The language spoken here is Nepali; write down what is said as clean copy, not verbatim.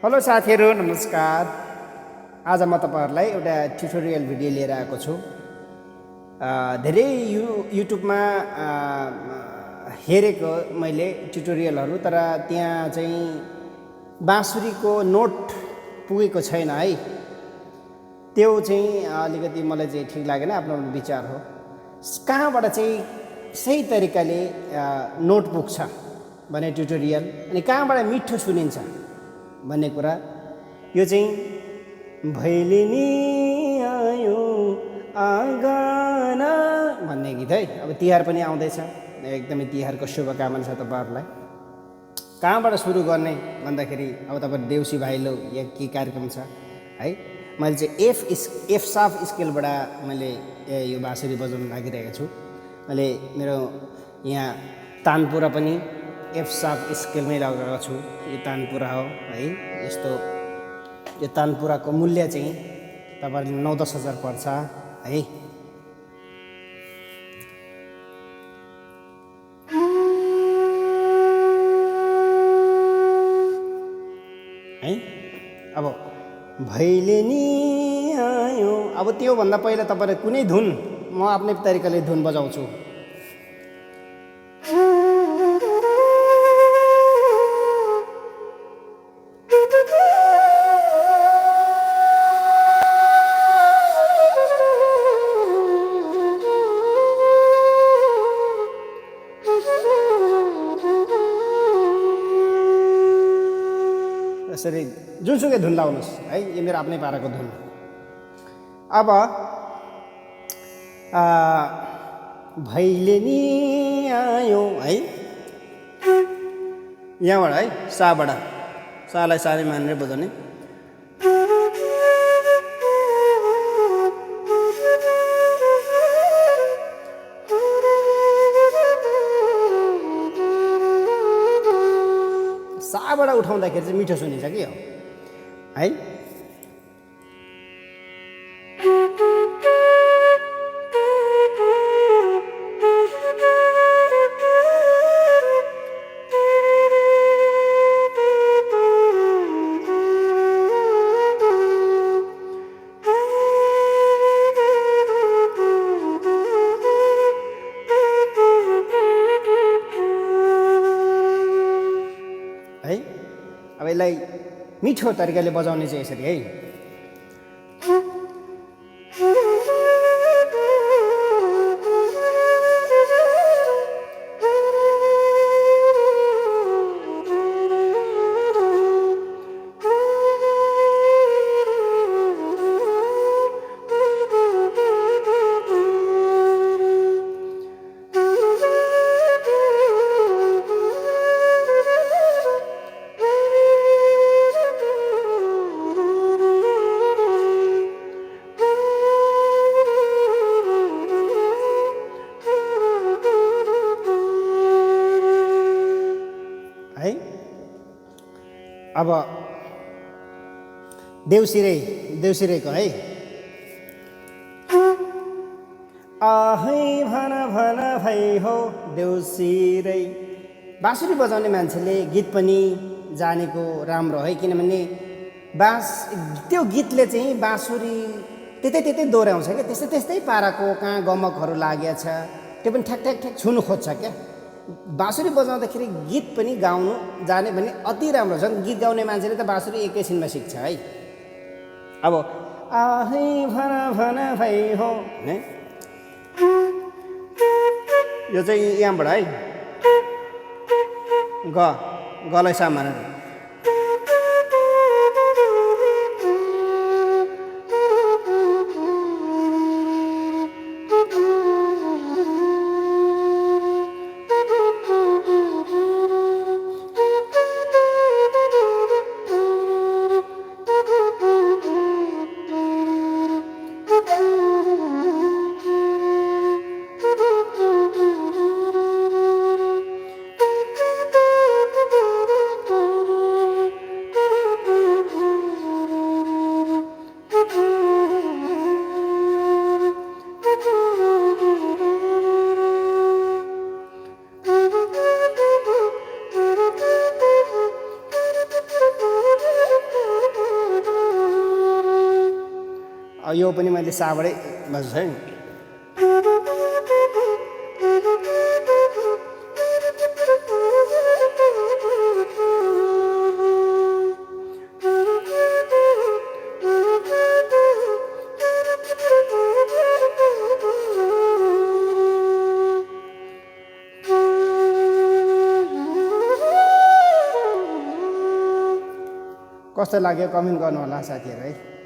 हेलो साथीहरू, नमस्कार। आज म तपाईहरुलाई एउटा ट्युटोरियल भिडियो लिएर आएको छु। धेरै युट्युबमा हेरेको मैले ट्युटोरियलहरू, तर त्यहाँ चाहिँ बाँसुरीको नोट पुगेको छैन है। त्यो चाहिँ अलिकति मलाई चाहिँ ठीक लागेन, आफ्नो विचार हो। कहाँबाट चाहिँ सही तरिकाले नोट पुग्छ भन्ने ट्युटोरियल, अनि कहाँबाट मिठो सुनिन्छ भन्ने कुरा, यो चाहिँ भैलेनी आयो आँगन भन्ने गीत है। अब तिहार पनि आउँदैछ, एकदमै तिहारको शुभकामना छ तपाईहरुलाई। कहाँबाट सुरु गर्ने भन्दाखेरि अब तपाईहरु देउसी भाइलो या के कार्यक्रम छ है। मैले चाहिँ एफ साफ स्केलबाट मैले यो बाँसुरी बजाउन लागिरहेको छु। मैले मेरो यहाँ तानपुरा पनि एफ साफ स्केलमै लगाएको छु। यो तानपुरा हो है। यस्तो यो तानपुराको मूल्य चाहिँ तपाईहरुले 9-10 हजार पर्छ है। अब भैलेनी आयो, अब त्यो भन्दा पहिला तपाईहरुले कुनै धुन म आफ्नै तरिकाले धुन बजाउँछु। यसरी जुनसुकै धुन लाउनुस् है, यो मेरो आफ्नै पाराको धुन। अब भैलेनी आयो है, यहाँबाट है, साबाट सालाई सारै मानेर बजाउने। साबाट उठाउँदाखेरि चाहिँ मिठो सुनिन्छ कि हो है। अब यसलाई मिठो तरिकाले बजाउने चाहिँ यसरी है। अब देउसिरेको है। आहै भन भन भई हो देउसिरे। बाँसुरी बजाउने मान्छेले गीत पनि जानेको राम्रो है, किनभने त्यो गीतले चाहिँ बाँसुरी त्यतै दोहोऱ्याउँछ क्या। त्यस्तै पाराको कहाँ गमकहरू लागेछ, त्यो पनि ठ्याक ठ्याक ठ्याक छुनु खोज्छ क्या। बाँसुरी बजाउँदाखेरि गीत पनि गाउनु जाने भने अति राम्रो छ। गीत गाउने मान्छेले त बाँसुरी एकैछिनमा सिक्छ है। अब आहै भन भन भई हो है, यो चाहिँ यहाँबाट है, गलाई सामानेर यो पनि मैले साबाटै बज्छ है। कस्तो लाग्यो कमेन्ट गर्नु होला साथीहरु है।